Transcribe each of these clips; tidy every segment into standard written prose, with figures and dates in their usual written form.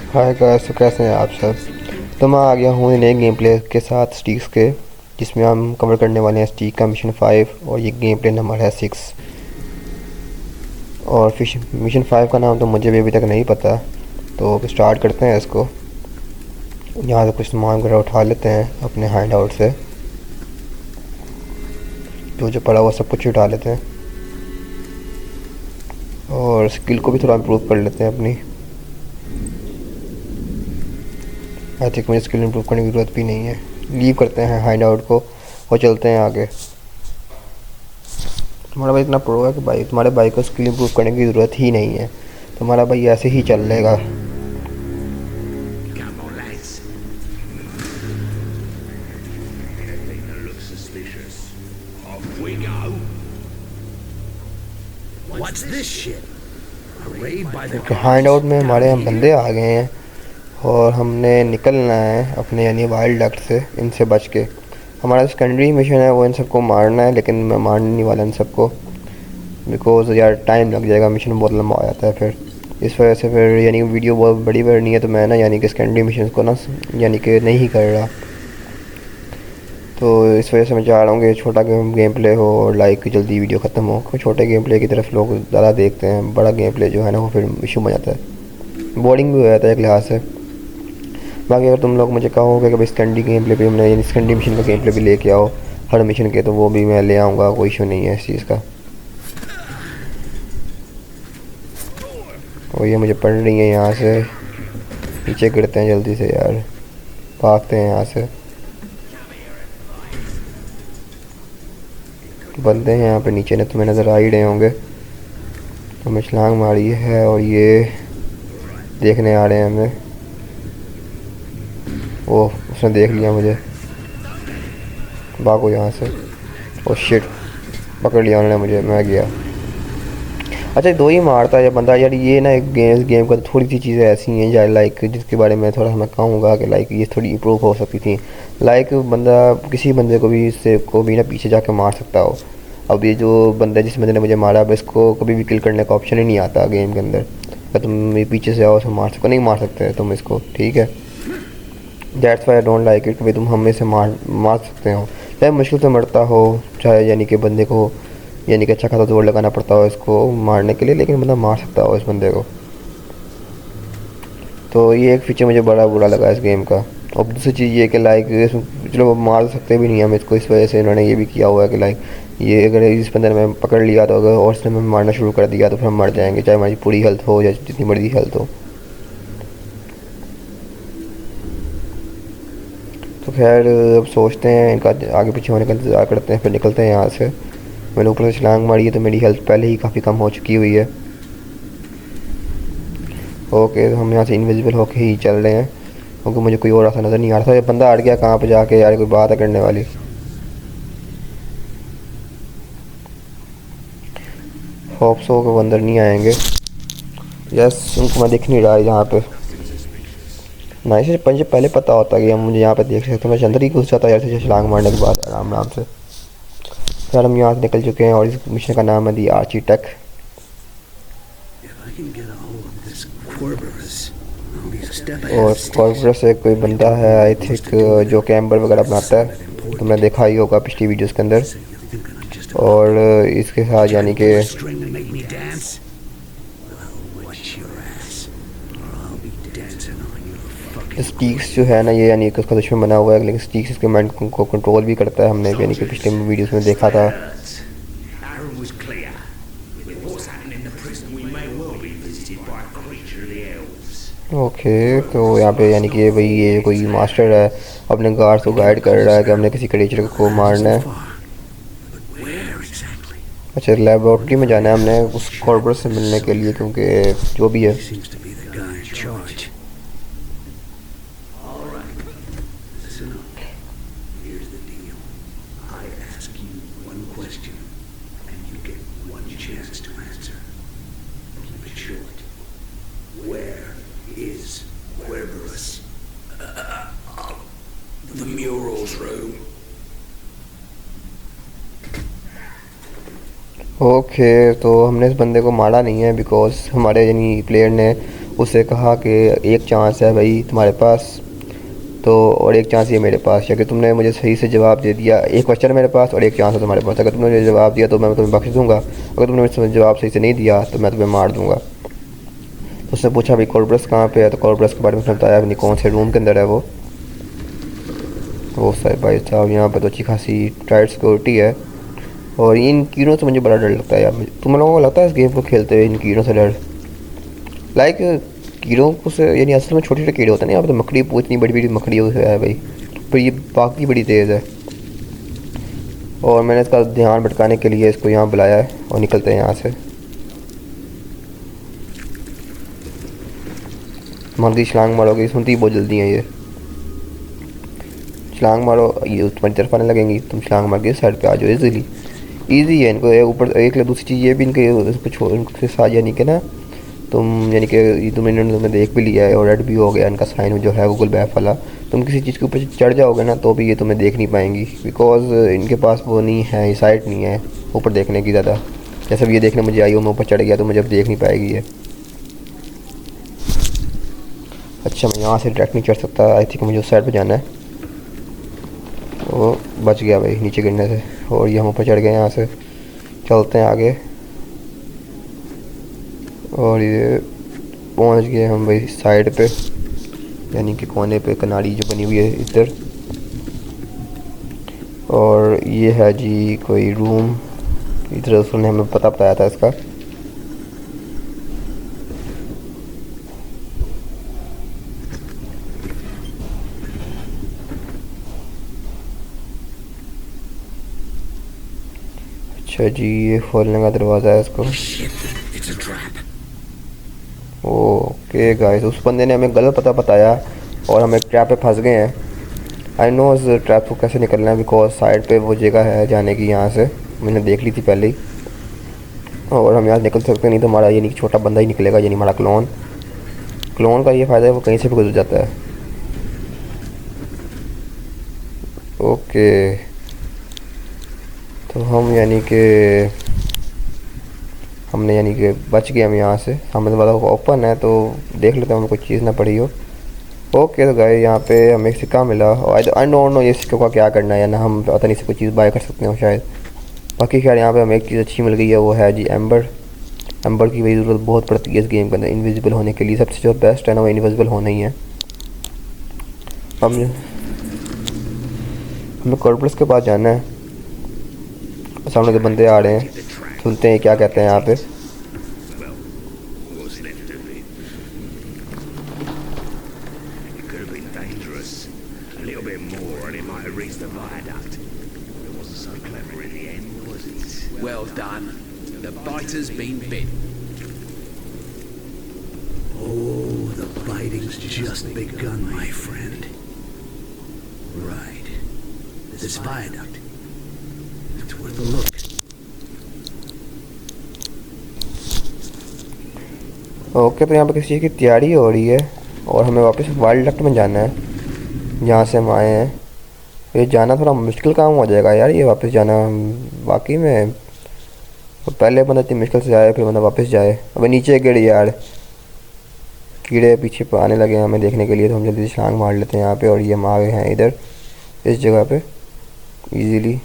Hi guys, तो कैसे हैं आप सब। तो मैं आ गया हूँ नए गेम प्ले के साथ स्टीक्स के, जिसमें हम कवर करने वाले हैं स्टीक का मिशन 5 और ये गेम प्ले नंबर है 6। और फिश मिशन 5 का नाम तो मुझे भी अभी तक नहीं पता। तो स्टार्ट करते हैं इसको। यहाँ से कुछ सामान वगैरह उठा लेते हैं अपने हाइड आउट से, तो जो पड़ा हुआ सब कुछ उठा लेते हैं और स्किल को भी थोड़ा इम्प्रूव कर लेते हैं अपनी। आई थिंक मुझे स्किल इम्प्रूव करने की ज़रूरत भी नहीं है। लीव करते हैं हाइड आउट को और चलते हैं आगे। तुम्हारा भाई इतना प्रो है कि भाई तुम्हारे भाई को स्किल इम्प्रूव करने की ज़रूरत ही नहीं है। तुम्हारा भाई ऐसे ही चल लेगा। Come on, lads. Anything that looks suspicious. Off we go. What's this shit? A raid by the hide out में हमारे हम down बंदे here? आ गए हैं और हमने निकलना है अपने यानी वाइल्ड डक से, इनसे बच के। हमारा सेकेंडरी मिशन है वो इन सबको मारना है, लेकिन मैं मारने नहीं वाला इन सबको, बिकॉज यार टाइम लग जाएगा, मिशन बहुत लंबा हो जाता है फिर। इस वजह से फिर यानी वीडियो बहुत बड़ी करनी है, तो मैं ना यानी कि सेकेंडरी मिशन को ना यानी कि नहीं कर रहा। तो इस वजह से मैं चाह रहा हूँ कि छोटा गेम प्ले हो और लाइक जल्दी वीडियो ख़त्म हो। क्योंकि छोटे गेम प्ले की तरफ लोग ज़्यादा देखते हैं, बड़ा गेम प्ले जो है ना वो फिर इशू बन जाता है, बोरिंग भी हो जाता है एक लिहाज से। बाकी अगर तुम लोग मुझे कहोगे कि भाई सेकेंडरी गेम प्ले भी हमने यानी सेकेंडरी मिशन का गेम प्ले भी लेके आओ हर मिशन के, तो वो भी मैं ले आऊँगा, कोई इशू नहीं है इस चीज़ का। और ये मुझे पड़ रही है यहाँ से, नीचे गिरते हैं जल्दी से यार, भागते हैं यहाँ से। बंदे हैं यहाँ पे नीचे ने, तुम्हें नज़र आ ही रहे होंगे। तो मैं छलांग मारी है और ये देखने आ रहे हैं हमें। वो उसने देख लिया मुझे, भागो यहाँ से। ओ शिट, पकड़ लिया उन्होंने मुझे, मैं गया। अच्छा, दो ही मारता है ये बंदा यार। ये ना एक गेम का थोड़ी सी चीज़ें ऐसी हैं यार, लाइक जिसके बारे में थोड़ा मैं कहूँगा कि लाइक ये थोड़ी इम्प्रूव हो सकती थी। लाइक बंदा किसी बंदे को भी इससे को भी ना पीछे जाके मार सकता हो। अब ये जो बंदा जिस बंदे ने मुझे मारा, अब इसको कभी भी किल करने का ऑप्शन ही नहीं आता गेम के अंदर। अगर तुम ये पीछे से आओ तो मार सको, नहीं मार सकते तुम इसको, ठीक है। That's why I don't like it कि भाई तुम हमें से मार सकते हो, चाहे मुश्किल से मरता हो, चाहे यानी कि बंदे को यानी कि अच्छा खासा जोर लगाना पड़ता हो इसको मारने के लिए, लेकिन बंदा मार सकता हो इस बंदे को। तो ये एक फीचर मुझे बड़ा बुरा लगा इस गेम का। और दूसरी चीज़ ये कि लाइक चलो मार सकते भी नहीं हम इसको, इस वजह से इन्होंने ये भी किया हुआ है कि लाइक ये अगर इस बंदे ने मैं पकड़ लिया तो अगर और उसने हमें मारना शुरू कर दिया तो फिर हम मर जाएंगे, चाहे हमारी पूरी हेल्थ हो या जितनी मर्जी हेल्थ हो। तो खैर अब सोचते हैं इनका आगे पीछे होने का इंतज़ार करते हैं, फिर निकलते हैं यहाँ से। मैंने ऊपर से छलांग मारी है तो मेरी हेल्थ पहले ही काफ़ी कम हो चुकी हुई है। ओके, तो हम यहाँ से इनविजिबल होके ही चल रहे हैं, क्योंकि मुझे कोई और रास्ता नज़र नहीं आ रहा था। ये बंदा अड़ गया कहाँ पे जाके यार, कोई बात है करने वाली। होप सो के वो अंदर नहीं आएंगे। यस, उनको मैं दिख नहीं रहा यहाँ पे। ना इसे मुझे पहले पता होता कि हम मुझे यहाँ पे देख सकते, मैं अंदर ही घुस जाता यार से छलांग मारने के बाद आराम आराम से। फिर हम यहाँ से निकल चुके हैं और इस मिशन का नाम है the architect. If I can get a hold of this Corberus, I'll be a step ahead और of Sticks. कॉर्पोरेट से कोई बंदा है आई थिंक जो कैम्बर वगैरह बनाता है, तुमने देखा ही होगा पिछली वीडियोस के अंदर। So you think I'm just और इसके साथ यानी कि a string to make me dance? Well, watch your ass, or I'll be dancing on your fucking स्टीक्स जो है ना ये यानी कि उसका दुश्मन बना हुआ है, लेकिन स्टीक्स इसके माइंड को कंट्रोल भी करता है। हमने यानी कि पिछले वीडियोस में देखा था। Aaron was clear. With what's happening in the prison, we may well be visited by a creature of the elves. Okay, तो यहाँ पे यानी कि भाई ये कोई मास्टर है, अपने गार्ड्स को गाइड कर रहा है कि हमने किसी क्रिएचर को मारना है। But where exactly? अच्छा, लेबोरेटरी में जाना है हमने उस कॉर्पोरेट से मिलने के लिए, क्योंकि जो भी है। He seems to be the guy in charge. All right. Listen up. Here's the deal. I ask you one question, and you get one chance to answer. Keep it short. Where is Querberus? The murals room. Okay, तो हमने इस बंदे को मारा नहीं है because हमारे यानी प्लेयर ने उससे कहा कि एक चांस है भाई तुम्हारे पास, तो और एक चांस ये मेरे पास है कि तुमने मुझे सही से जवाब दे दिया, एक क्वेश्चन है मेरे पास और एक चांस है तुम्हारे पास, अगर तुमने मुझे जवाब दिया तो मैं तुम्हें बख्श दूंगा, अगर तुमने मुझे जवाब सही से नहीं दिया तो मैं तुम्हें मार दूंगा। तो उसने पूछा भाई कोलब्रस कहाँ पे है, तो कोलब्रस के बारे में उसने बताया अपनी कौन से रूम के अंदर है वो साहब भाई साहब यहाँ पर तो अच्छी खासी टाइट सिक्योरिटी है। और इन कीड़ों से मुझे बड़ा डर लगता है यार, तुम लोगों को लगता है इस गेम को खेलते हुए इन कीड़ों से डर? लाइक कीड़ों को से यानी असल में छोटे छोटे कीड़े होते हैं ना, यहाँ पर तो मकड़ी पूछ इतनी बड़ी बड़ी मकड़ी है भाई, पर ये भागती बड़ी तेज़ है। और मैंने इसका ध्यान भटकाने के लिए इसको यहाँ बुलाया है और निकलते हैं यहाँ से। मर्दी छलांग मारोगी, सुनती ही बहुत जल्दी है ये। छलांग मारो, ये तुम्हारी तरफ आने लगेंगी, तुम छलांग मार के साइड पे आ जाओ इजीली। ईजी है इनको ऊपर एक दूसरी चीज़ ये भी इनके इसको छोड़ इनके साथ यानी कि ना तुम यानी कि तुम इन्होंने तुम्हें देख भी लिया है और रेड भी हो गया इनका साइन जो है गूगल मैप वाला, तुम किसी चीज़ के ऊपर चढ़ जाओगे ना तो भी ये तुम्हें देख नहीं पाएंगी, बिकॉज इनके पास वो नहीं है, ये साइट नहीं है ऊपर देखने की ज़्यादा। जैसे भी ये देखने मुझे आई हो मैं ऊपर चढ़ गया तो मुझे अब देख नहीं पाएगी ये। अच्छा मैं यहाँ से डायरेक्ट नहीं चढ़ सकता, आई थिंक मुझे उस साइड पर जाना है। वो बच गया भाई नीचे गिरने से, और ये हम ऊपर चढ़ गए, यहाँ से चलते हैं आगे। और ये पहुंच गए हम भाई साइड पे, यानी कि कोने पे कनाड़ी जो बनी हुई है इधर। और ये है जी कोई रूम, इधर उसने हमें पता बताया था इसका। अच्छा जी ये खोलने का दरवाज़ा है इसको। It's a trap. Okay guys, उस बंदे ने हमें गलत पता बताया और हम एक ट्रैप पे फंस गए हैं। आई नो इस ट्रैप को कैसे निकलना है, बिकॉज साइड पे वो जगह है जाने की, यहाँ से मैंने देख ली थी पहले ही। और हम यहाँ से निकल सकते नहीं तो हमारा यानी कि छोटा बंदा ही निकलेगा, यानी हमारा क्लोन का ये फ़ायदा है वो कहीं से भी गुजर जाता है। ओके तो हम यानी कि हमने यानी कि बच गए हम यहाँ से, सामने वाला ओपन है तो देख लेते हैं हमें कोई चीज़ ना पड़ी हो। ओके तो गाइस यहाँ पे हमें एक सिक्का मिला और आई डोंट नो ये सिक्के का क्या करना है, या ना हम पता नहीं से कोई चीज़ बाय कर सकते हो शायद। बाकी खैर यहाँ पे हमें एक चीज़ अच्छी मिल गई है, वो है जी एम्बर की वही ज़रूरत बहुत पड़ती है इस गेम के अंदर इनविजिबल होने के लिए। सबसे जो बेस्ट है ना वो इनविजिबल होना ही है। हमें कॉर्पोरेट्स के पास जाना है, सामने जो बंदे आ रहे हैं, सुनते हैं क्या कहते हैं यहाँ पे। Well, what's left of it? It could have been dangerous. A little bit more and it might have reached the viaduct. It wasn't so clever in the end, was it? Well done. The biter's been bit. Oh, the biting's just begun, my friend. Right. This viaduct. It's worth a look. Okay तो यहाँ पे किसी चीज़ की तैयारी हो रही है और हमें वापस वाइल्ड डक्ट में जाना है जहाँ से हम आए हैं। ये जाना थोड़ा मुश्किल काम हो जाएगा यार, ये वापस जाना वाकई में। तो पहले बंदा इतनी मुश्किल से आए फिर बंदा वापस जाए। अबे नीचे गिर यार, कीड़े पीछे आने लगे हैं हमें देखने के लिए, तो हम जल्दी से छलांग मार लेते हैं यहाँ पे। और ये हम आ गए हैं इधर इस जगह पे इजीली।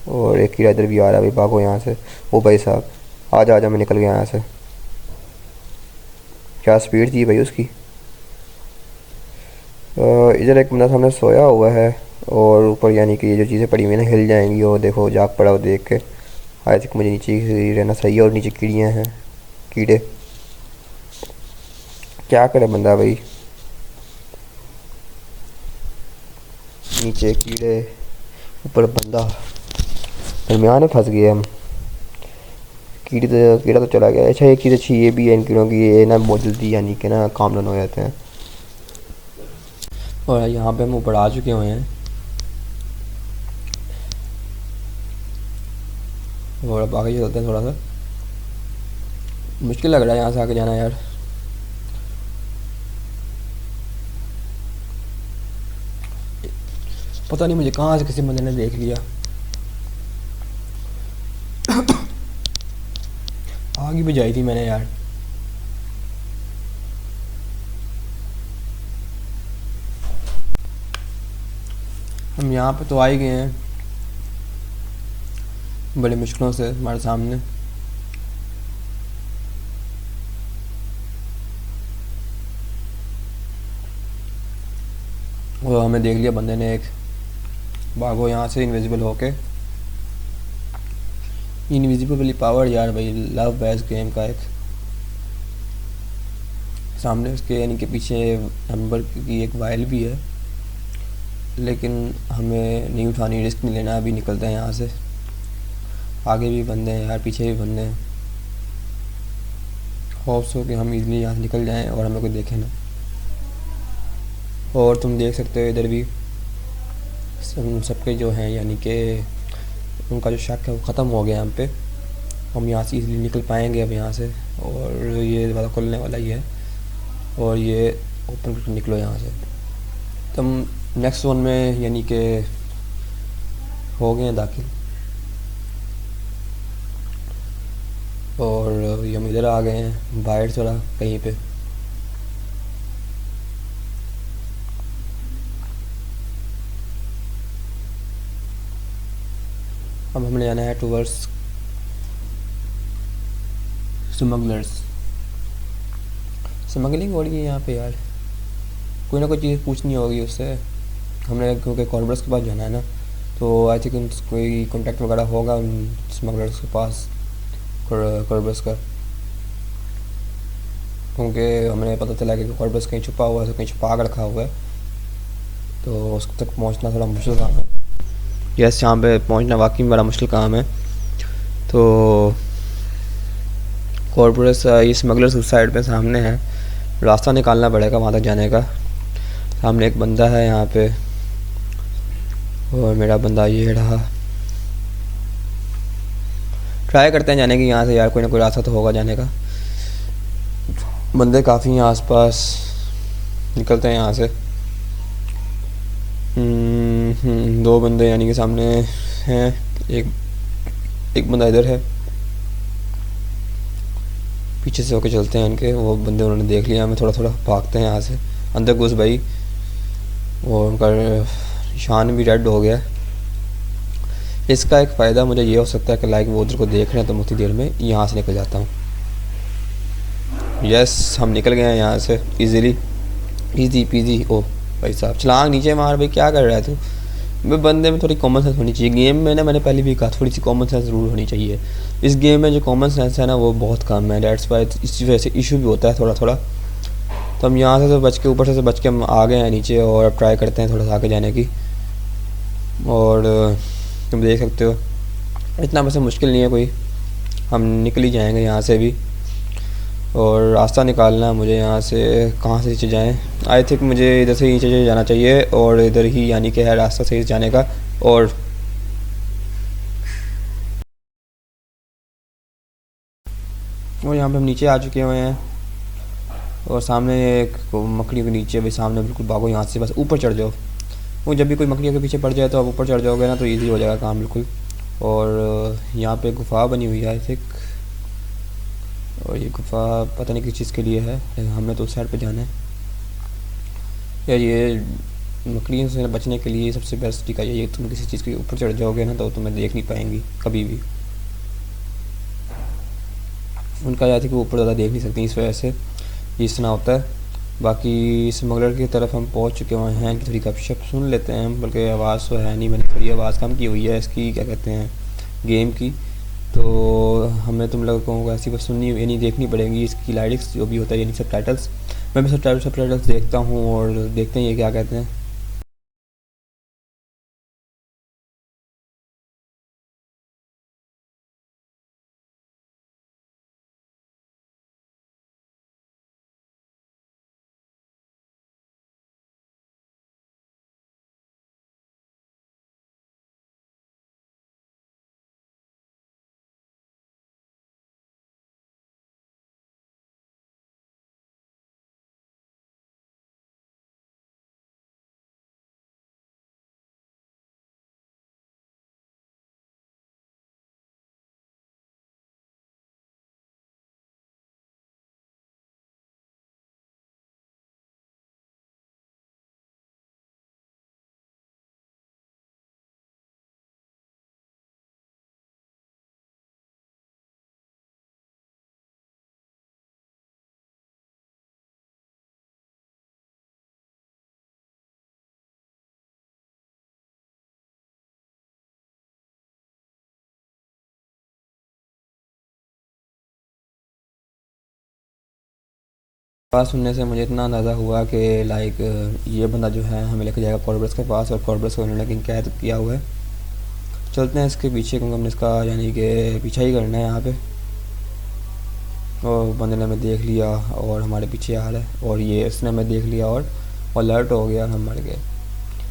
और एक कीड़ा इधर भी आ रहा है भाई, भागो यहाँ से। ओ भाई साहब आजा आजा, मैं निकल गया यहाँ से। क्या स्पीड थी भाई उसकी। इधर एक बंदा सामने सोया हुआ है और ऊपर यानी कि ये जो चीज़ें पड़ी हुई हैं ना हिल जाएंगी। और देखो जाग पड़ा वो देख के। आई थिंक मुझे नीचे ही रहना सही है। और नीचे कीड़ियाँ हैं, कीड़े क्या करे बंदा भाई, नीचे कीड़े ऊपर बंदा, दरमियान में फंस गए हम। कीड़ा तो चला गया। अच्छा एक चीज़ अच्छी ये भी है इन कीड़ों की, ये ना बहुत जल्दी यानी कि ना काम डाउन हो जाते हैं। और यहाँ पे हम ऊपर आ चुके हुए हैं और अब आगे चलते हैं। थोड़ा सा मुश्किल लग रहा है यहाँ से आगे जाना यार। पता नहीं मुझे कहाँ से किसी बंदे ने देख लिया। आगे भी जाई थी मैंने यार। हम यहाँ पे तो आ ही गए हैं बड़ी मुश्किलों से हमारे सामने। वो हमें देख लिया बंदे ने एक। भागो यहाँ से इनविजिबल होके। इनविजिबल पावर यार भाई लव बेस्ट गेम का एक। सामने उसके यानी कि पीछे नंबर की एक वायल भी है, लेकिन हमें नहीं उठानी, रिस्क नहीं लेना। अभी निकलते हैं यहाँ से। आगे भी बंदे हैं यार, पीछे भी बंदे हैं। होप्स हो कि हम इजीली यहाँ से निकल जाएं और हमें कोई देखे ना। और तुम देख सकते हो इधर भी सबके जो हैं यानी कि उनका जो शक है वो ख़त्म हो गया हम पे। हम यहाँ से इजीली निकल पाएंगे अब यहाँ से। और ये दरवाज़ा खुलने वाला ही है और ये ओपन करके निकलो यहाँ से। तुम नेक्स्ट जोन में यानी कि हो गए हैं दाखिल। और ये हम इधर आ गए हैं बाहर थोड़ा कहीं पे। अब हमने जाना है टूवर्ड्स स्मगलर्स। स्मगलिंग हो रही है यहाँ पे यार, कोई ना कोई चीज़ पूछनी होगी उससे। हमने क्योंकि कॉर्बर्स के पास जाना है ना, तो आई थिंक कोई कॉन्टैक्ट वगैरह होगा उन स्मगलर्स के पास कॉर्बर्स का। क्योंकि हमें पता चला कि कॉर्बर्स कहीं छुपा हुआ है, कहीं छुपा कर रखा हुआ है, तो उस तक पहुँचना थोड़ा मुश्किल काम है। यस, यहाँ पे पहुँचना वाकई में बड़ा मुश्किल काम है। तो कॉर्पोरेट्स ये स्मगलर्स उस साइड पे सामने है, रास्ता निकालना पड़ेगा वहाँ तक जाने का। सामने एक बंदा है यहाँ पे और मेरा बंदा ये रहा। ट्राई करते हैं जाने की यहाँ से यार, कोई ना कोई रास्ता तो होगा जाने का। बंदे काफ़ी हैं आसपास, निकलते हैं यहाँ से। दो बंदे यानी कि सामने हैं, एक बंदा इधर है। पीछे से होके चलते हैं इनके, वो बंदे उन्होंने देख लिया हमें। थोड़ा थोड़ा भागते हैं यहाँ से, अंदर घुस भाई। और उनका निशान भी रेड हो गया। इसका एक फ़ायदा मुझे ये हो सकता है कि लाइक वो उधर को देख रहे हैं तो मैं उतनी देर में यहाँ से निकल जाता हूँ। यस, हम निकल गए हैं यहाँ से इजीली, इजी पीजी। ओ भाई साहब, छलांग नीचे मार भाई, क्या कर रहा है तू? मैं बंदे में थोड़ी कॉमन सेंस होनी चाहिए गेम में ना। मैंने पहले भी कहा थोड़ी सी कॉमन सेंस ज़रूर होनी चाहिए। इस गेम में जो कॉमन सेंस है ना वो बहुत कम है। डेट्स वाई इस वजह से इशू भी होता है थोड़ा थोड़ा। तो हम यहाँ से तो बच के, ऊपर से बच के हम आ गए हैं नीचे और अब ट्राई करते हैं थोड़ा सा आगे जाने की। और तुम देख सकते हो इतना वैसे मुश्किल नहीं है कोई, हम निकल ही जाएंगे यहाँ से भी। और रास्ता निकालना है मुझे यहाँ से, कहाँ से नीचे जाएँ। आई थिंक मुझे इधर से नीचे जाना चाहिए और इधर ही यानी कि है रास्ता सही जाने का। और यहाँ पे हम नीचे आ चुके हुए हैं और सामने एक मकड़ी के नीचे भी सामने, बिल्कुल भागो यहाँ से, बस ऊपर चढ़ जाओ। वो जब भी कोई मकड़ी के पीछे पड़ जाए तो आप ऊपर चढ़ जाओगे ना, तो इजी हो जाएगा काम बिल्कुल। और यहाँ पे गुफा बनी हुई है आई थिंक, और ये गुफा पता नहीं किस चीज़ के लिए है, लेकिन हमने तो उस साइड पे जाना है। यार ये मकड़ियों से बचने के लिए सबसे बेस्ट तरीका ये, तुम किसी चीज़ के ऊपर चढ़ जाओगे ना तो तुम्हें देख नहीं पाएंगी कभी भी। उनका याद है कि वो ऊपर ज़्यादा देख नहीं सकती, इस वजह से इस तरह होता है। बाकी स्मगलर की तरफ हम पहुंच चुके हुए हैं कि थोड़ी गपशप सुन लेते हैं हम, बल्कि आवाज़ तो है नहीं, मैंने थोड़ी आवाज़ कम की हुई है इसकी, क्या कहते हैं, गेम की। तो हमें तुम लोगों को ऐसी बस सुननी यानी देखनी पड़ेगी इसकी लाइरिक्स जो भी होता है यानी सब टाइटल्स। मैं भी सब टाइटल्स देखता हूँ और देखते हैं ये क्या कहते हैं। बात सुनने से मुझे इतना अंदाज़ा हुआ कि लाइक ये बंदा जो है हमें लेके जाएगा कॉर्बस के पास, और कॉर्बस को उन्होंने लेकिन कैद किया हुआ है। चलते हैं इसके पीछे, क्योंकि हमने इसका यानी कि पीछा ही करना है यहाँ पे। और बंदे ने हमें देख लिया और हमारे पीछे आ रहा है, और ये इसने हमें देख लिया और अलर्ट हो गया और हम मर गए।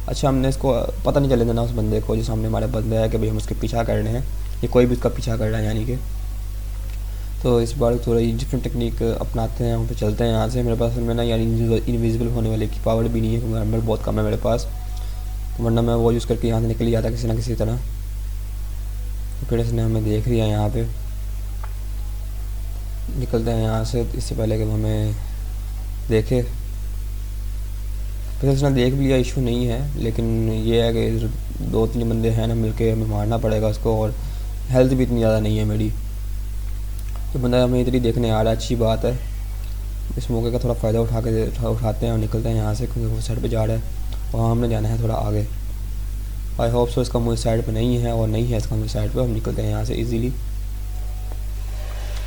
अच्छा, हमने इसको पता नहीं चले देना उस बंदे को जो सामने हमारे बंदे है कि भाई हम उसके पीछा कर रहे हैं, ये कोई भी उसका पीछा कर रहा है यानी कि। तो इस बार थोड़ी डिफरेंट टेक्निक अपनाते हैं, वहाँ पे चलते हैं यहाँ से। मेरे पास में ना यार इनविजिबल होने वाले की पावर भी नहीं है, क्योंकि आर्मर बहुत कम है मेरे पास, तो वरना मैं वो यूज़ करके यहाँ से निकल ही जाता किसी ना किसी तरह। तो फिर इसने हमें देख लिया यहाँ पे। निकलते हैं यहाँ से इससे पहले कि वो हमें देखे। फिर उसने देख भी लिया, इशू नहीं है, लेकिन ये है कि 2-3 बंदे हैं ना, मिलके हमें मारना पड़ेगा उसको, और हेल्थ भी इतनी ज़्यादा नहीं है मेरी। तो बंदा हमें इधर ही देखने आ रहा है, अच्छी बात है। इस मौके का थोड़ा फ़ायदा उठाते हैं और निकलते हैं यहाँ से, क्योंकि वो साइड पे जा रहा है, वहाँ हमने जाना है थोड़ा आगे। आई होप सो इसका मुझे साइड पे नहीं है, और नहीं है इसका मुझे साइड पे। हम निकलते हैं यहाँ से इजीली,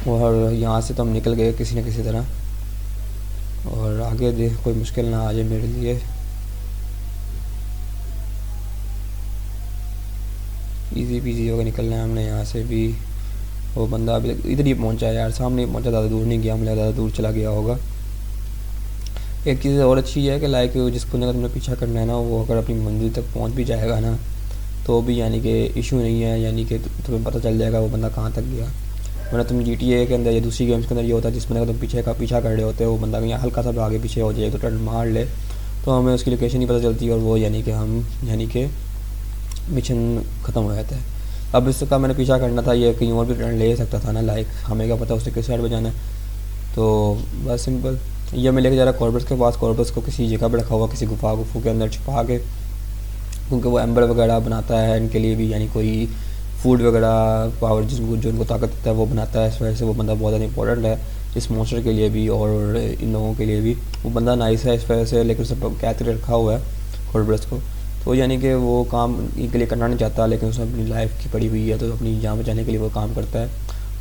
और यहाँ से तो हम निकल गए किसी न किसी तरह। और आगे देख कोई मुश्किल ना आ जाए मेरे लिए। इजी पीजी होकर निकलना है हमने यहाँ से भी। वो बंदा अभी इधर ही पहुँचा है यार, सामने ही पहुँचा, ज़्यादा दूर नहीं गया, मुझे ज़्यादा दूर चला गया होगा। एक चीज़ और अच्छी है कि लाइक जिस बंदे का तुमने पीछा करना है ना, वो अगर अपनी मंजिल तक पहुँच भी जाएगा ना, तो भी यानी कि इशू नहीं है, यानी कि तुम्हें पता चल जाएगा वो बंदा कहाँ तक गया। वरना तुम GTA के अंदर या दूसरी गेम्स के अंदर ये होता है, जिस बंदे का तुम पीछा कर रहे होते हो, वो बंदा यहाँ हल्का सा भी आगे पीछे हो जाए तो टर्न मार ले, तो हमें उसकी लोकेशन नहीं पता चलती, और वो यानी कि हम यानी कि मिशन ख़त्म हो जाता है। अब इसका मैंने पीछा करना था, ये कहीं और भी टर्न ले सकता था ना, लाइक हमें क्या पता उसने किस साइड पर जाना है। तो बस सिंपल, ये मैं लेके जा रहा कॉर्बस के पास। कॉर्बस को किसी जगह पर रखा हुआ, किसी गुफा के अंदर छुपा के, क्योंकि वो एम्बर वगैरह बनाता है इनके लिए भी, यानी कोई फूड वगैरह पावर जिनको जो उनको ताकत देता है वो बनाता है। इस वजह से वो बंदा बहुत ज़्यादा इंपॉर्टेंट है इस मॉन्स्टर के लिए भी और इन लोगों के लिए भी। वो बंदा नाइस है इस वजह से, लेकिन उसे कैद करके रखा हुआ है कॉर्बस को। तो यानी कि वो काम इनके लिए करना नहीं चाहता, लेकिन उसने अपनी लाइफ की पड़ी हुई है, तो अपनी जान बचाने के लिए वो काम करता है।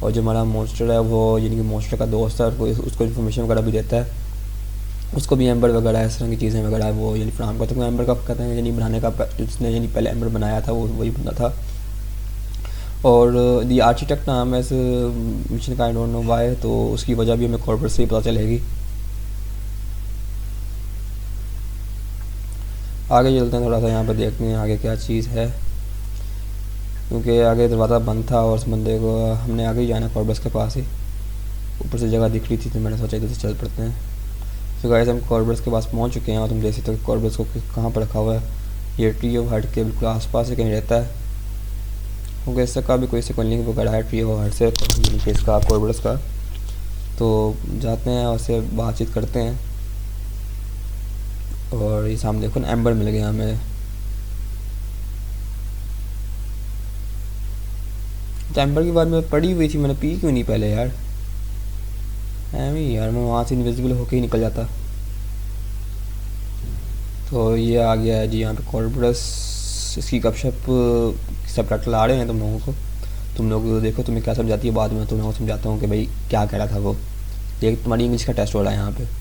और जो हमारा मॉन्स्टर है वो यानी कि मॉन्स्टर का दोस्त है, और उसको इन्फॉर्मेशन वगैरह भी देता है। उसको भी एम्बर वगैरह इस तरह की चीज़ें वगैरह वो यानी फ्राहम करते हैं। एम्बर का कहते हैं यानी बनाने का जिसने यानी पहले एम्बर बनाया था वो वही बंदा था। और दी आर्किटेक्ट नाम है इस मिशन का, आई डोंट नो वाई, तो उसकी वजह भी हमें कॉर्पोरेट से ही पता चलेगी। आगे चलते हैं, थोड़ा सा यहाँ पर देखते हैं आगे क्या चीज़ है, क्योंकि आगे दरवाज़ा बंद था और उस बंदे को हमने आगे ही जाना कॉर्बस के पास ही। ऊपर से जगह दिख रही थी तो मैंने सोचा इधर से चल पड़ते हैं। तो गाइस हम कॉर्बस के पास पहुंच चुके हैं, और तुम देख सकते हो कॉर्बस को कहाँ पर रखा हुआ है। ये ट्री ऑफ हार्ट के बिल्कुल आसपास ही कहीं रहता है, क्योंकि इसका भी कोई से कोई लिंक वगैरह है ट्री ऑफ हार्ट से, इसका कॉर्बस का। तो जाते हैं और उससे बातचीत करते हैं। और ये सामने देखो ना, एम्बर मिल गया हमें। तो एम्बर की बात में पड़ी हुई थी, मैंने पी क्यों नहीं पहले यार, यार मैं वहाँ से इनविजिबल होके ही निकल जाता। तो ये आ गया है जी यहाँ पे कॉर्बस। इसकी गपशप सब टाइटल आ रहे हैं तुम लोगों को। तुम लोग देखो तुम्हें क्या समझाती है, बाद में तुम लोगों को समझाता हूँ कि भाई क्या कह रहा था वो। ये तुम्हारी इंग्लिश का टेस्ट हो रहा है यहाँ पे।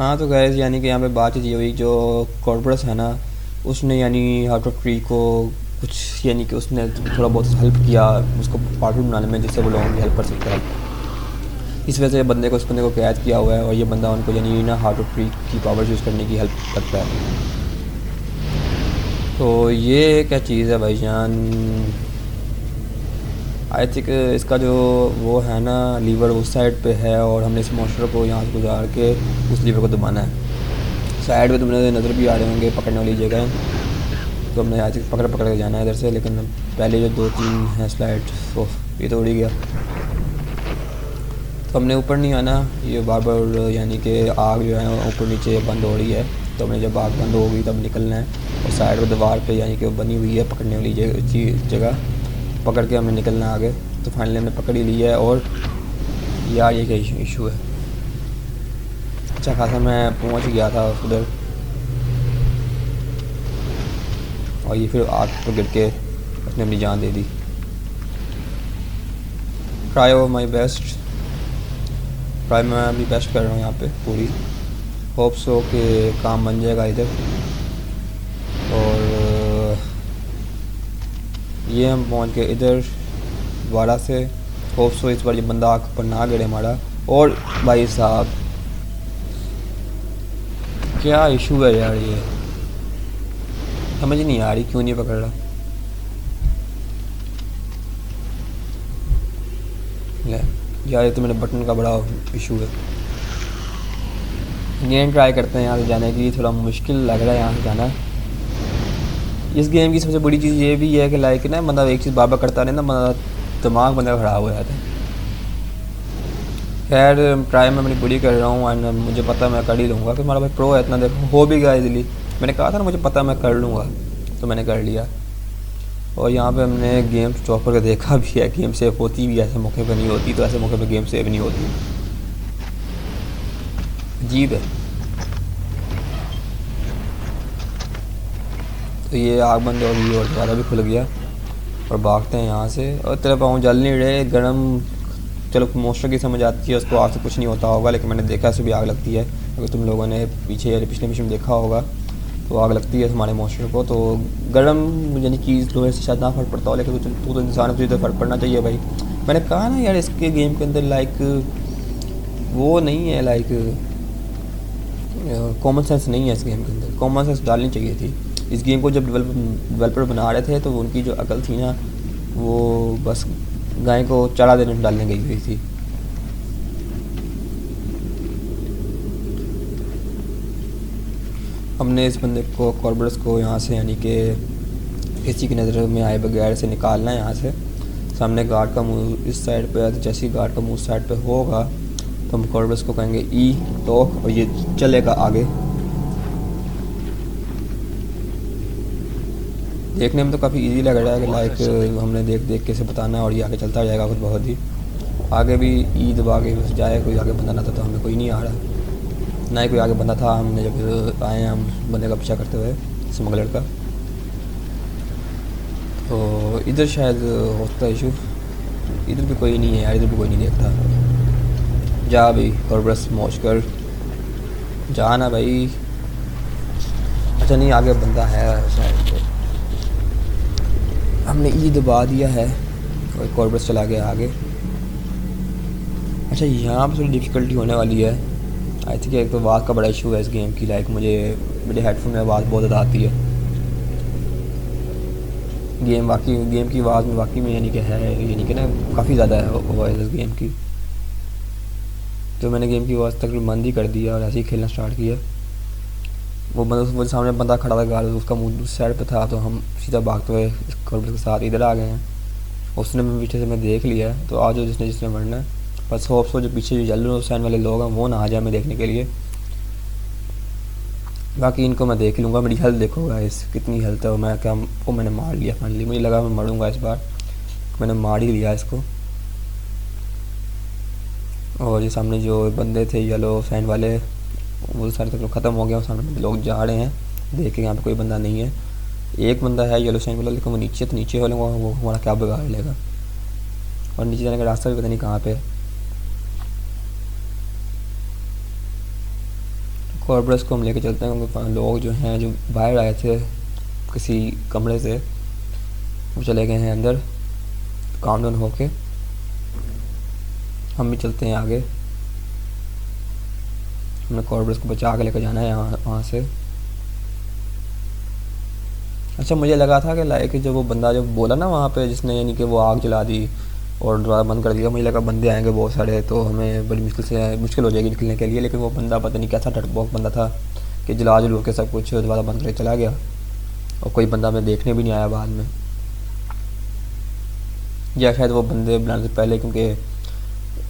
हाँ तो गैस यानी कि यहाँ पे बातचीत ये हुई, जो कॉर्पोरस है ना उसने यानी हार्ट ऑफ ट्री को कुछ यानी कि उसने थोड़ा बहुत हेल्प किया उसको पावरफुल बनाने में, जिससे वो लोगों की हेल्प कर सकता है। इस वजह से बंदे को उस बंदे को कैद किया हुआ है और ये बंदा उनको यानी ना हार्ट ऑफ ट्री की पावर यूज़ करने की हेल्प करता है। तो ये क्या चीज़ है भाईजान, आई थिंक इसका जो वो है ना लीवर उस साइड पे है और हमने इस मॉन्स्टर को यहाँ से गुजार के उस लीवर को दबाना है। साइड में तुमने नज़र भी आ रहे होंगे पकड़ने वाली जगह, तो हमने आई थिंक पकड़ पकड़ के जाना है इधर से, लेकिन पहले जो 2-3 हैं स्लाइड तो ये तो उड़ ही गया। तो हमने ऊपर नहीं आना, ये बार बार यानी कि आग जो है ऊपर नीचे बंद हो रही है, तो हमने जब आग बंद हो गई तब निकलना है और साइड में दीवार पे यानी कि वो बनी हुई है पकड़ने वाली जगह, पकड़ के हमने निकलना है आगे। तो फाइनली हमने पकड़ ही लिया है। और यार ये क्या इशू है, अच्छा खासा मैं पहुंच गया था उधर और ये फिर आग पर गिर के उसने अपनी जान दे दी। Try over my best, try मैं अभी बेस्ट कर रहा हूँ यहाँ पे पूरी, होप सो कि काम बन जाएगा इधर। और ये हम पहुँच गए इधर दोबारा से, होप सो इस बार ये बंदा आँख पर ना गिरे हमारा। और भाई साहब क्या इशू है यार, ये समझ नहीं आ रही क्यों नहीं पकड़ रहा। ले यार ये तो मेरे बटन का बड़ा इशू है। गेम ट्राई करते हैं यहाँ से जाने की, थोड़ा मुश्किल लग रहा है यहाँ से जाना। इस गेम की सबसे बड़ी चीज़ ये भी है कि लाइक ना मतलब एक चीज़ बार बार करता रहे ना, मतलब दिमाग बंदा ख़राब हो जाता है। खैर ट्राई मैं अपनी पूरी कर रहा हूँ एंड मुझे पता है मैं कर ही लूँगा, कि हमारा भाई प्रो है इतना, देखो हो भी गया इजीली। मैंने कहा था ना मुझे पता मैं कर लूँगा, तो मैंने कर लिया। और यहाँ पे हमने गेम स्टॉप करके देखा भी है, गेम सेव होती भी ऐसे मौके पे नहीं होती, तो ऐसे मौके पे गेम सेव नहीं होती, अजीब है। तो ये आग बंद हो गई और ज़्यादा भी खुल गया और भागते हैं यहाँ से। और तेरे पाँव जल नहीं रहे, गर्म, चलो मोस्टर की समझ आती है उसको आग से कुछ नहीं होता होगा, लेकिन मैंने देखा ऐसे भी आग लगती है। अगर तुम लोगों ने पीछे या पिछले मिशन में देखा होगा तो आग लगती है हमारे मोस्टर को। तो गर्म यानी चीज़ लोहे से शायद ना फ़र्क पड़ता हो, लेकिन तू तो इंसान है, तुझे तो फ़र्क पड़ना चाहिए भाई। मैंने कहा ना यार इसके गेम के अंदर लाइक वो नहीं है, लाइक कॉमन सेंस नहीं है इस गेम के अंदर, कॉमन सेंस डालनी चाहिए थी। इस गेम को जब डेवलपर बना रहे थे तो उनकी जो अकल थी ना वो बस गाय को चढ़ा देने डालने गई हुई थी। हमने इस बंदे को कॉर्बरस को यहाँ से यानी कि किसी की नज़र में आए बगैर से निकालना है यहाँ से। सामने गार्ड का मुंह इस साइड पे है, तो जैसे ही गार्ड का मुंह उस साइड पे होगा तो हम कॉर्बरस को कहेंगे ई टॉक और ये चलेगा आगे। देखने में तो काफ़ी इजी लग रहा है कि लाइक हमने देख देख के से बताना है और ये आगे चलता जाएगा खुद बहुत ही। आगे भी ई दबा के बस जाए, कोई आगे बंदा ना था तो हमें कोई नहीं आ रहा, ना ही कोई आगे बंदा था। हमने जब आए हैं हम बंदे का पीछा करते हुए स्मगलर का, तो इधर शायद होता है इशू। इधर भी कोई नहीं है यार, इधर भी कोई नहीं देखता। जा भाई कॉर्बरस मौज कर, जा ना भाई। अच्छा नहीं आगे बंदा है शायद, तो हमने ई दबा दिया है और कॉर्बस चला गया आगे। अच्छा यहाँ पर थोड़ी डिफ़िकल्टी होने वाली है आई थिंक। एक तो आवाज़ का बड़ा इशू है इस गेम की, लाइक मुझे मेरे हेडफोन में आवाज़ बहुत ज़्यादा आती है। गेम की आवाज़ में वाकई में यानी कि है, यानी कि ना काफ़ी ज़्यादा है वॉइस इस गेम की। तो मैंने गेम की आवाज़ तक बंद ही कर दिया और ऐसे ही खेलना स्टार्ट किया। वो सामने बंदा खड़ा था गार्ड, उसका मुंह उस साइड पे था, तो हम सीधा भागते हुए कॉर्बस के साथ इधर आ गए हैं। उसने भी पीछे से मैं देख लिया है, तो आज जिसने मरना है। बस होप सो जो पीछे जो येलो साइन वाले लोग हैं वो ना आ जाए मैं देखने के लिए, बाकी इनको मैं देख लूँगा। मेरी हेल्थ देखो गाइस कितनी हेल्थ है, मैं क्या वो मैंने मार लिया फाइनली। मुझे लगा मैं मरूँगा इस बार, मैंने मार ही लिया इसको। और ये सामने जो बंदे थे येलो साइन वाले वो सारे तक ख़त्म हो गया, और सामने लोग जा रहे हैं देख के। यहाँ पे कोई बंदा नहीं है, एक बंदा है येलो साइन वाला, लेकिन वो नीचे वाले वो हमारा क्या बिगाड़ लेगा। और नीचे जाने का रास्ता भी पता नहीं कहाँ पे। कॉर्बरस को हम लेके चलते हैं क्योंकि लोग जो हैं जो बाहर आए थे किसी कमरे से वो चले गए हैं अंदर काम डाउन होके। हम भी चलते हैं आगे, हमें कॉर्बरस को बचा के लेकर जाना है यहाँ वहाँ से। अच्छा मुझे लगा था कि लाइक जब वो बंदा जब बोला ना वहाँ पे जिसने यानी कि वो आग जला दी और दरवाज़ा बंद कर दिया, मुझे लगा बंदे आएंगे बहुत सारे तो हमें बड़ी मुश्किल हो जाएगी निकलने के लिए, लेकिन वो बंदा पता नहीं कैसा डरपोक बंदा था कि जला जलू के सब कुछ दरवाज़ा बंद करके चला गया और कोई बंदा हमें देखने भी नहीं आया बाद में। या शायद वो बंदे बनाने से पहले, क्योंकि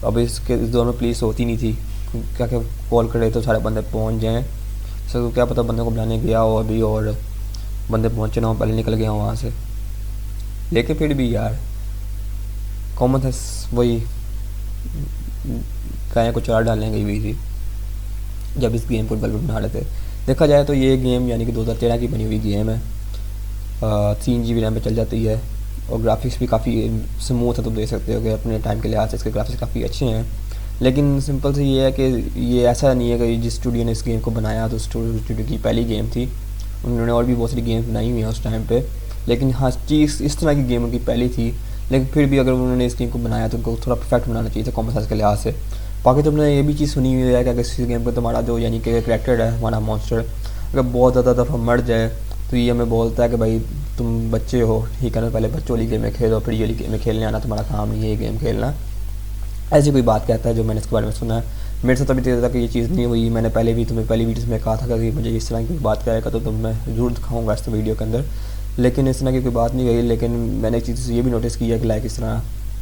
अब इस दौर में पुलिस होती नहीं थी, क्या क्या कॉल करे तो सारे बंदे पहुँच जाएँ। सर क्या पता बंदे को बुलाने गया हो अभी और बंदे पहुँचे ना हो, पहले निकल गया हूँ वहाँ से। लेकिन फिर भी यार कॉमन सेंस वही गाय को चारा डालने गई हुई थी जब इस गेम को डेवलप बना रहे थे। देखा जाए तो ये गेम यानी कि 2013 की बनी हुई गेम है, 3 GB रैम पे चल जाती है और ग्राफिक्स भी काफ़ी स्मूथ है, तुम देख सकते हो कि अपने टाइम के लिहाज से इसके ग्राफिक्स काफ़ी अच्छे हैं। लेकिन सिंपल से ये है कि ये ऐसा नहीं है कि जिस स्टूडियो ने इस गेम को बनाया तो स्टूडियो की पहली गेम थी, उन्होंने और भी बहुत सारी गेम्स बनाई हुई हैं उस टाइम पे, लेकिन हाँ चीज़ इस तरह की गेम उनकी पहली थी। लेकिन फिर भी अगर उन्होंने इस गेम को बनाया तो उनको थोड़ा परफेक्ट बनाना चाहिए था कॉमन सेंस के लिहाज से। बाकी तुमने ये भी चीज़ सुनी हुई है कि अगर इस गेम पर तुम्हारा जो यानी कि करेक्टर है हमारा मॉन्स्टर अगर बहुत ज़्यादा दफ़ा मर जाए तो ये हमें बोलता है कि भाई तुम बच्चे हो, ठीक है ना, पहले बच्चों वाली गेम में खेलो फिर ये वाली गेम में खेलने आना, तुम्हारा काम नहीं है ये गेम खेलना। ऐसी कोई बात कहता है जो मैंने इसके बारे में सुना है। मेरे साथ अभी तक ये चीज़ नहीं हुई। मैंने पहले भी तुम्हें पहली वीडियोस में कहा था कि मुझे इस तरह की बात करेगा तो मैं ज़रूर दिखाऊंगा इस वीडियो के अंदर, लेकिन इस तरह की कोई बात नहीं गई। लेकिन मैंने एक चीज़ ये भी नोटिस किया कि लाइक इस तरह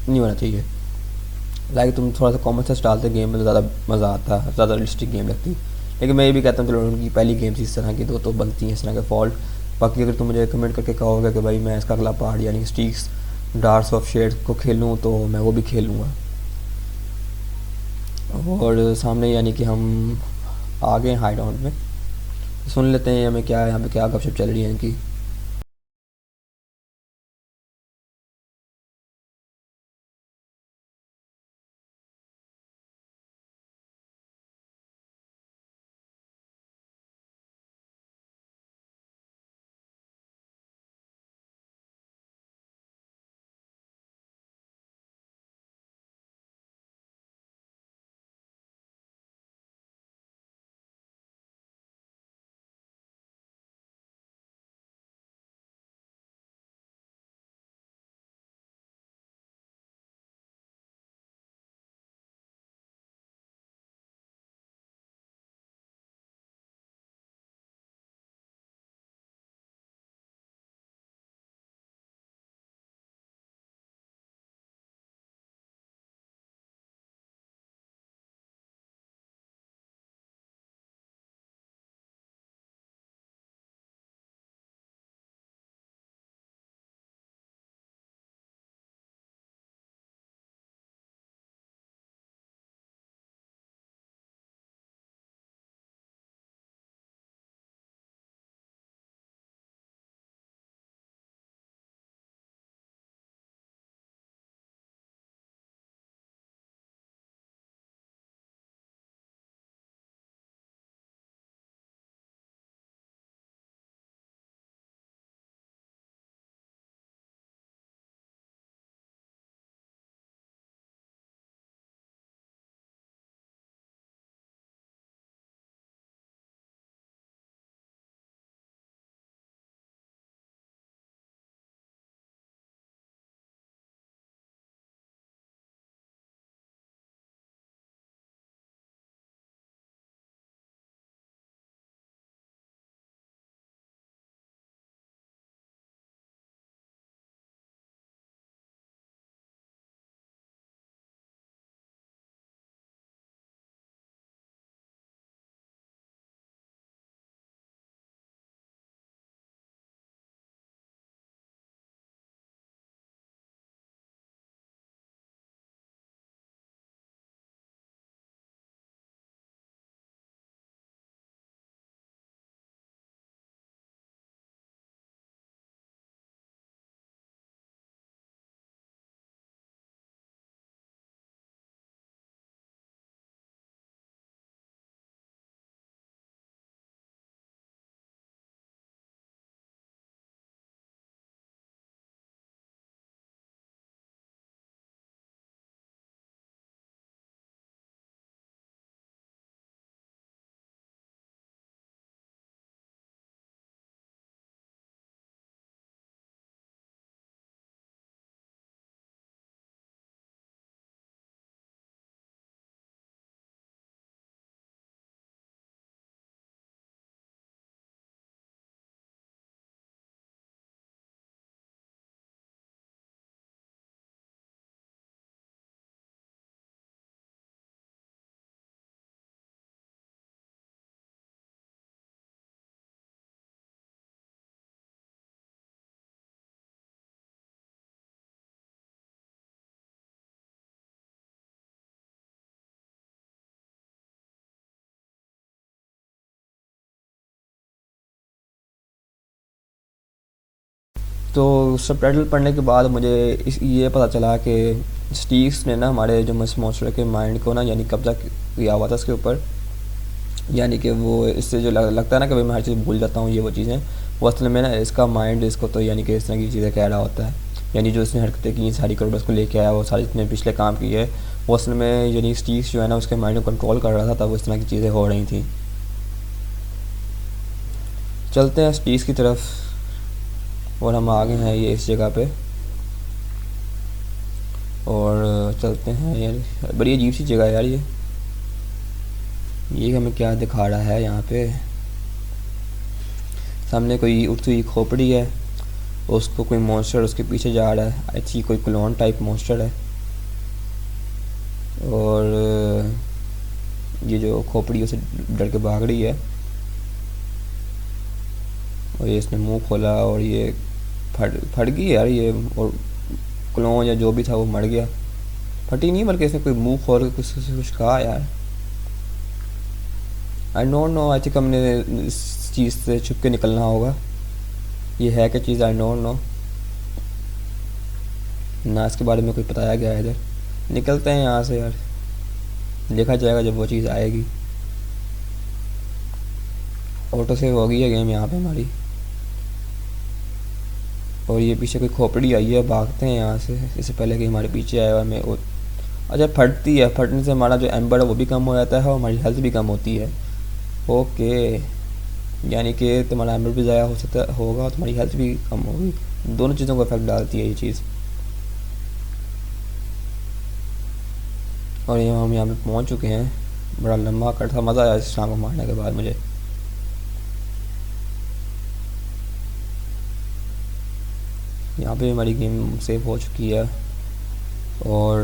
नहीं होना चाहिए। लाइक तुम थोड़ा सा कॉमन सेंस डालते गेम में ज़्यादा मज़ा आता है, ज़्यादा रियलिस्टिक गेम लगती। लेकिन मैं ये भी कहता हूँ चलो उनकी पहली गेम थी इस तरह की तो बनती हैं इस तरह के फॉल्ट। बाकी अगर तुम मुझे कमेंट करके कहोगे कि भाई मैं इसका अगला पार्ट यानी स्ट्रीक्स डार्स ऑफ शेड्स को खेलूँ तो मैं वो भी खेलूँगा। और सामने यानी कि हम आ गए हाइड आउट में, सुन लेते हैं हमें क्या यहाँ पे क्या गपशप चल रही है इनकी। तो सबटाइटल पढ़ने के बाद मुझे ये पता चला कि स्टीव्स ने ना हमारे जो मॉन्स्टर के माइंड को ना यानी कब्जा किया हुआ था उसके ऊपर, यानी कि वो इससे जो लगता है ना कि भाई मैं हर चीज़ भूल जाता हूँ, ये वो चीज़ें वो असल में ना इसका माइंड इसको तो यानी कि इस तरह की चीज़ें कह रहा होता है। यानी जो इसने हरकतें की सारी करोड़ उसको लेके आया, वो सारे जितने पिछले काम किए वो असल में यानी स्टीव्स जो है ना उसके माइंड को कंट्रोल कर रहा था, तब इस तरह की चीज़ें हो रही थी। चलते हैं स्टीव्स की तरफ और हम आ गए हैं ये इस जगह पे और चलते हैं। यार बड़ी अजीब सी जगह है यार ये हमें क्या दिखा रहा है यहाँ पे। सामने कोई उठती हुई खोपड़ी है, उसको कोई मॉन्स्टर उसके पीछे जा रहा है, आई थिंक कोई क्लोन टाइप मॉन्स्टर है। और ये जो खोपड़ी उसे डर के भाग रही है और ये इसने मुंह खोला और ये फट गई यार ये, और क्लोन या जो भी था वो मर गया। फटी नहीं बल्कि इसने कोई मुंह खोल के कुछ कहा यार। I don't know, I think हमने इस चीज़ से छुप के निकलना होगा। ये है क्या चीज़, आई डोंट नो ना, इसके बारे में कोई बताया गया है इधर। निकलते हैं यहाँ से यार, देखा जाएगा जब वो चीज़ आएगी। ऑटो सेव हो गई है गेम यहाँ पे हमारी, और ये पीछे कोई खोपड़ी आई है, भागते हैं यहाँ से इससे पहले कि हमारे पीछे आया। हमें अच्छा फटती है, फटने से हमारा जो एम्बर है वो भी कम हो जाता है और हमारी हेल्थ भी कम होती है। ओके, यानी कि तुम्हारा एम्बर भी ज़्यादा हो सकता होगा और तुम्हारी हेल्थ भी कम होगी, दोनों चीज़ों को इफेक्ट डालती है ये चीज़। और ये हम यहाँ पे पहुँच चुके हैं। बड़ा लंबा कट था, मज़ा आया इस शाम को मारने के बाद मुझे। यहाँ पे हमारी गेम सेव हो चुकी है और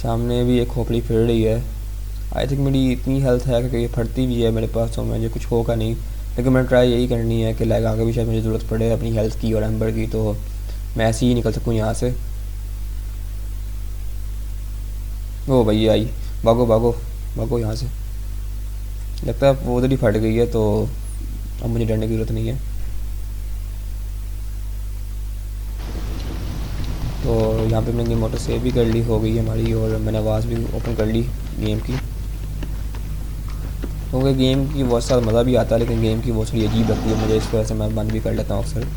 सामने भी एक खोपड़ी फिर रही है। आई थिंक मेरी इतनी हेल्थ है कि ये फटती भी है मेरे पास, तो मुझे कुछ होगा नहीं, लेकिन मैं ट्राई यही करनी है कि लाइक आगे भी शायद मुझे ज़रूरत पड़े अपनी हेल्थ की और एम्बर की, तो मैं ऐसे ही निकल सकूँ यहाँ से। ओ भैया आई, भागो भागो भागो यहाँ से। लगता है वो उधर ही फट गई है, तो अब मुझे डरने की ज़रूरत नहीं है। तो यहाँ पे मैंने मोटर सेव भी कर ली हो गई हमारी, और मैंने आवाज़ भी ओपन कर ली गेम की, क्योंकि गेम की बहुत सारा मज़ा भी आता है, लेकिन गेम की बहुत थोड़ी अजीब लगती है मुझे, इस वजह से मैं बंद भी कर लेता हूँ अक्सर।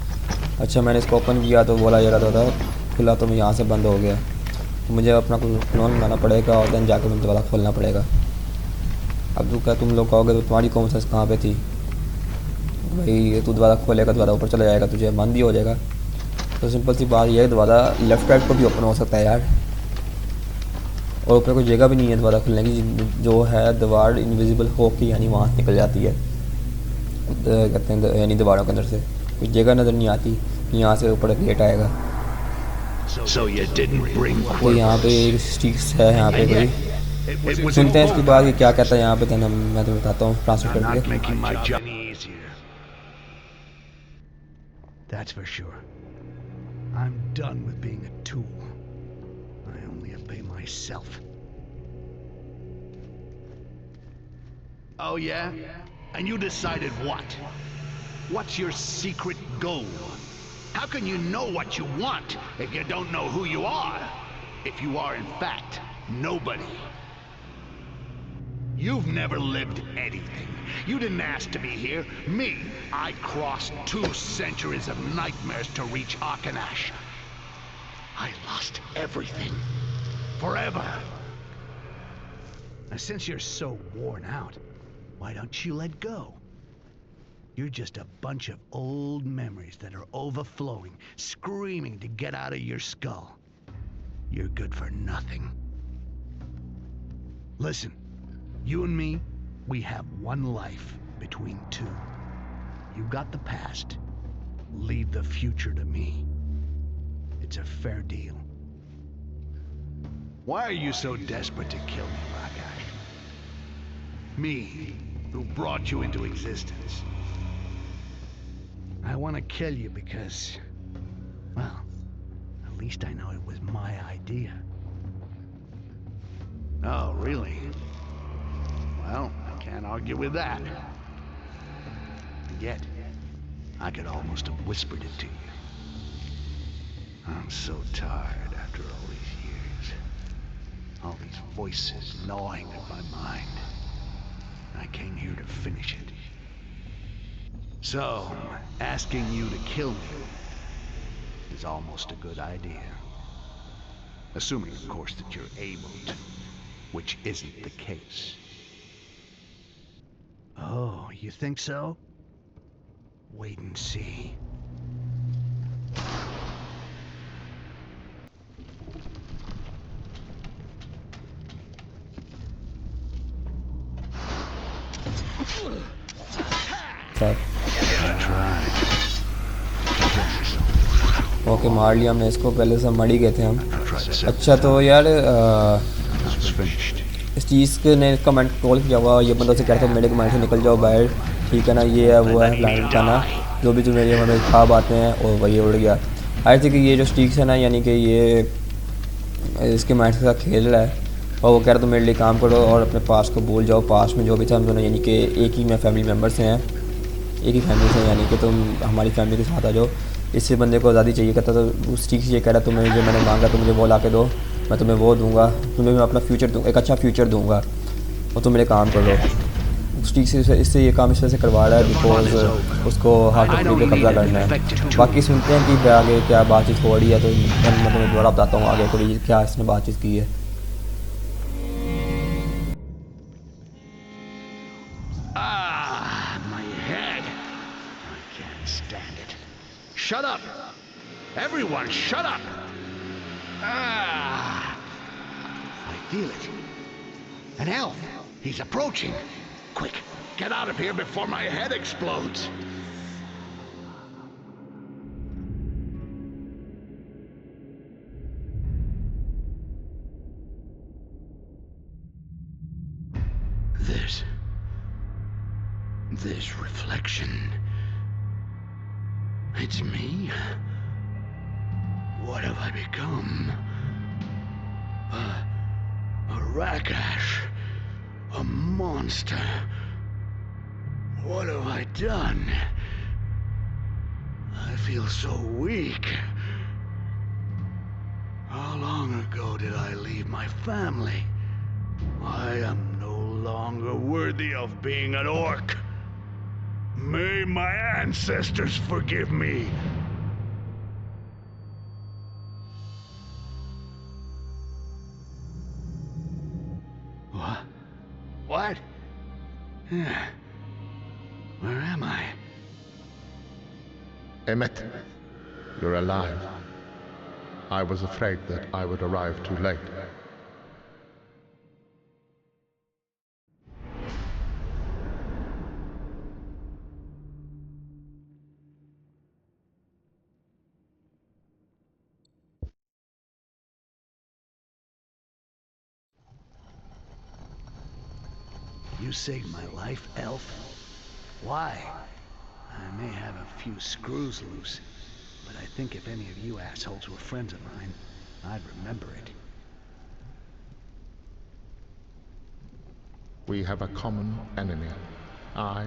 अच्छा, मैंने इसको ओपन किया तो बोला जा रहा था खुला, तो मैं यहाँ से बंद हो गया, तो मुझे अपना क्लोन बनाना पड़ेगा और देन जाकर मुझे दोबारा खोलना पड़ेगा। अब तो क्या तुम लोग कहोगे तो तुम्हारी कौन सा कहाँ पे थी भाई, तू दोबारा खोलेगा दोबारा ऊपर चला जाएगा, तुझे बंद भी हो जाएगा। तो सिंपल सी बात यह है, दोबारा लेफ्ट राइट को भी ओपन हो सकता है यार, और ऊपर कोई जगह भी नहीं है दोबारा खुलने की, जो है दीवार इनविजिबल हो के यानी वहाँ से निकल जाती है, कहते हैं यानी दीवारों के अंदर से कोई जगह नज़र नहीं आती, यहाँ से ऊपर गेट आएगा। So you didn't bring तो यहाँ पे स्टिक्स है यहाँ पे कोई, सुनते हैं इसके बाद ये क्या कहता है यहाँ पे, देन मैं तुम्हें बताता हूँ ट्रांसफर not करके। making my job any easier. That's for sure. I'm done with being a tool. I only obey myself. Oh yeah? And you decided what? What's your secret goal? How can you know what you want if you don't know who you are? If you are in fact nobody. You've never lived anything. You didn't ask to be here. Me, I crossed 2 centuries of nightmares to reach Akanash. I lost everything. Forever. Now, since you're so worn out, why don't you let go? You're just a bunch of old memories that are overflowing, screaming to get out of your skull. You're good for nothing. Listen, you and me, we have one life between two. You got the past. Leave the future to me. It's a fair deal. Why are you so desperate to kill me, Rakash? Me, who brought you into existence. I want to kill you because, well, at least I know it was my idea. Oh, really? Well, I can't argue with that. And yet, I could almost have whispered it to you. I'm so tired after all these years. All these voices gnawing at my mind. I came here to finish it. So, asking you to kill me is almost a good idea. Assuming, of course, that you're able to, which isn't the case. Oh, you think so? Wait and see. Sir okay मार लिया हमने इसको, पहले से मर ही गए थे हम। अच्छा तो यार इस चीज़ के ने कमेंट कॉल किया हुआ, ये बंदा से कहता है मेरे कमेंट से निकल जाओ बाहर, ठीक है ना, ये है वो है प्लान का ना, जो भी जो मेरे हमें ख्वाब आते हैं और वही उड़ गया। आई थिंक ये जो स्टिक्स है ना, यानी कि ये इसके माइंड के साथ खेल रहा है और वो कह रहा तो मेरे लिए काम करो और अपने पास को भूल जाओ, पास में जो भी था हम दोनों यानी कि एक ही में फैमिली मेम्बर से हैं, एक ही फैमिली से, यानी कि तुम हमारी फैमिली के साथ आ जाओ। इससे बंदे को आज़ादी चाहिए कहता, तो उस चीज़ ये कह रहा तुम्हें जो मैंने मांगा तो मुझे वो ला के दो, मैं तुम्हें वो दूंगा, तुम्हें मैं अपना फ्यूचर दूँ, एक अच्छा फ्यूचर दूंगा और तुम मेरे काम कर लो। उस चीज़ से इससे ये काम इस वजह से करवा रहा है बिकॉज उसको हार्ट ऑफ पे कब्जा करना है। बाकी सुनते हैं कि आगे क्या बातचीत हो रही है, तो मैं तुम्हें दोबारा बताता हूँ आगे थोड़ी क्या इसने बातचीत की है। My head. I can't stand it. Shut up! Everyone, shut up! I feel it. An elf. He's approaching. Quick, get out of here before my head explodes. This reflection. It's me? What have I become? A Rakash. A monster. What have I done? I feel so weak. How long ago did I leave my family? I am no longer worthy of being an orc. May my ancestors forgive me. What? Where am I? Emmett, you're alive. I was afraid that I would arrive too late. You saved my life, elf. Why? I may have a few screws loose, but I think if any of you assholes were friends of mine, I'd remember it. We have a common enemy. I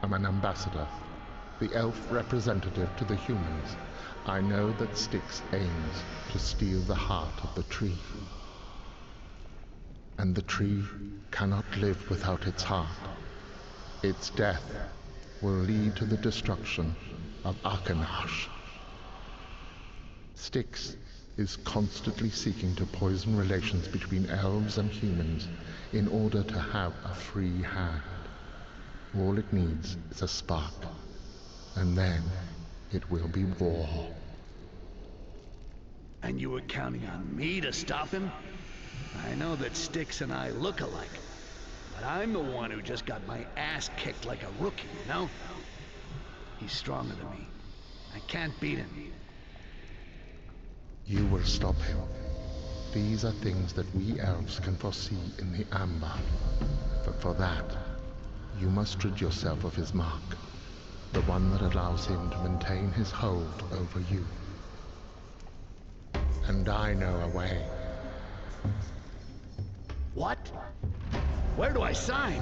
am an ambassador, the elf representative to the humans. I know that Styx aims to steal the heart of the tree. And the tree cannot live without its heart. Its death will lead to the destruction of Arkenash. Styx is constantly seeking to poison relations between elves and humans in order to have a free hand. All it needs is a spark, and then it will be war. And you were counting on me to stop him? I know that Styx and I look alike, but I'm the one who just got my ass kicked like a rookie, you know? He's stronger than me. I can't beat him. You will stop him. These are things that we elves can foresee in the amber. But for that, you must rid yourself of his mark, the one that allows him to maintain his hold over you. And I know a way. What? Where do I sign?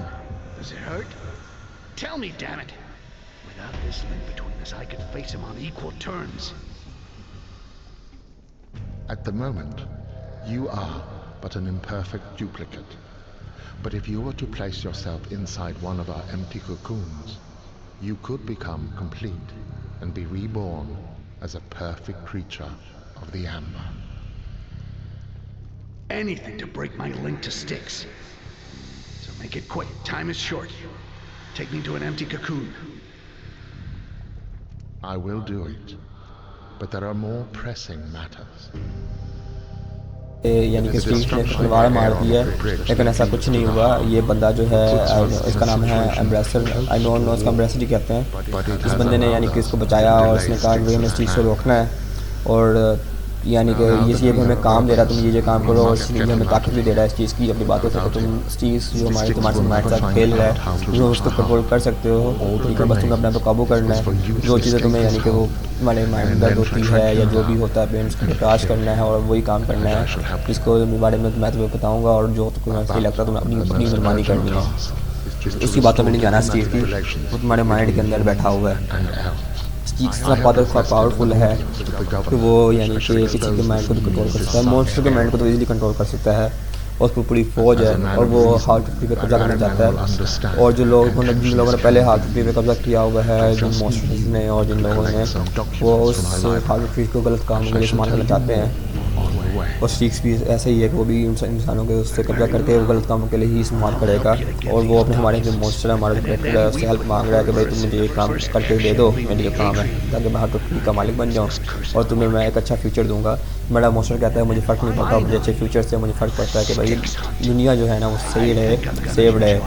Does it hurt? Tell me, damn it. Without this link between us, I could face him on equal terms. At the moment, you are but an imperfect duplicate. But if you were to place yourself inside one of our empty cocoons, you could become complete and be reborn as a perfect creature of the Amber. Anything to break my link to Styx. So make it quick. Time is short. Take me to an empty cocoon. I will do it, but there are more pressing matters. यानी कि Steve ने तलवार मार दी है, लेकिन ऐसा कुछ नहीं हुआ। ये बंदा जो है इसका नाम है एम्ब्रेसर, आई डोंट नो इसका एम्ब्रेसर ही कहते हैं। इस बंदे ने यानी कि इसको बचाया और इसने कहा कि हमें इस चीज़ को रोकना है और यानी कि ये भी हमें काम दे रहा है, तुम ये काम करो, और इसलिए हमें ताकत भी दे रहा है इस चीज़ की अपनी बातों से। तो तुम चीज़ जो तुम्हारे साथ खेल रहा है तुम उसको कंट्रोल कर सकते हो, ठीक है। बस तुम्हें अपने आप को काबू करना है। जो चीज़ें तुम्हें यानी कि वो तुम्हारे माइंड में दर्द होती है या जो भी होता है पेन, उसको बर्दाश्त करना है और वही काम करना है। इसको बारे में मैं तुम्हें बताऊँगा और जो तुम्हें सही लगता है तुम्हें अपनी मनमानी करनी है। इसकी बातों में नहीं जाना इस चीज़ की, वो तुम्हारे माइंड के अंदर बैठा हुआ है। चीज़ इतना पावरफुल है कि वो यानी कि किसी के माइंड को भी कंट्रोल कर सकता है, मॉन्स्टर के माइंड को तो इजीली कंट्रोल कर सकता है। और उसको पूरी फौज है और वो हार्ट ट्री पे कब्जा करना चाहता है। और जो लोग जिन लोगों ने पहले हार्ट ट्री पे कब्जा किया हुआ है, जिन मॉन्स्टर्स ने और जिन लोगों ने, वो उस हार्ट ट्री को गलत काम के लिए इस्तेमाल करना चाहते हैं। और स्टिक्स भी ऐसे ही है कि वो भी इंसानों के उससे कब्जा करके वो गलत कामों के लिए ही इस्तेमाल करेगा। और वो अपने हमारे जो मॉन्स्टर है, हमारा जो कैरेक्टर है, उससे हेल्प मांग रहा है कि भाई तुम मुझे ये काम करके दे दो, मेरा ये काम है, ताकि मैं हार्ट ट्री का मालिक बन जाऊँ और तुम्हें मैं एक अच्छा फ्यूचर दूंगा। मेरा मॉन्स्टर कहता है मुझे फ़र्क नहीं पड़ता, मुझे अच्छे फ्यूचर से मुझे फ़र्क पड़ता है कि भाई दुनिया जो है ना वो सही रहे, सेव रहे।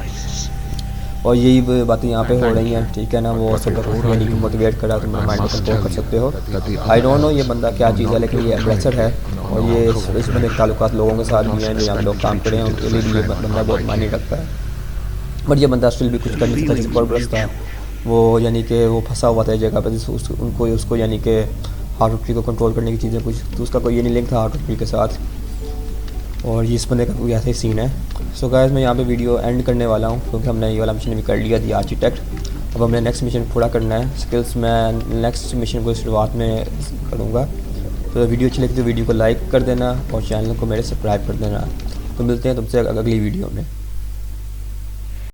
और यही बातें यहाँ पे हो रही हैं, ठीक है ना। वो सब यानी कि मोटिवेट कर रहा है, तुम माइंड को कंट्रोल कर सकते हो। आई डोंट नो ये बंदा क्या चीज़ है, लेकिन ये एग्रेसर है और ये इस बंदे के ताल्लुकात लोगों के साथ भी हैं जो यहाँ लोग काम करें, उनके लिए भी ये बंदा बहुत मायने रखता है। बट ये बंदा स्टिल भी कुछ कर नहीं सकता, जिसको बरसता है वो यानी कि वो फंसा हुआ था इस जगह पर। उसको यानी कि हार्ट ट्री को कंट्रोल करने की चीज़ें कुछ, तो उसका कोई ये नहीं लिंक था हार्ट ट्री के साथ। और ये इस बंदे का कोई ऐसा ही सीन है। सो गाइस मैं यहाँ पे वीडियो एंड करने वाला हूँ क्योंकि हमने ये वाला मिशन भी कर लिया, दी आर्किटेक्ट। अब हमने नेक्स्ट मिशन पूरा करना है। स्किल्स मैं नेक्स्ट मिशन को शुरुआत में करूँगा। तो वीडियो अच्छी लगी तो वीडियो को लाइक कर देना और चैनल को मेरे सब्सक्राइब कर देना। तो मिलते हैं तुमसे अगली वीडियो में।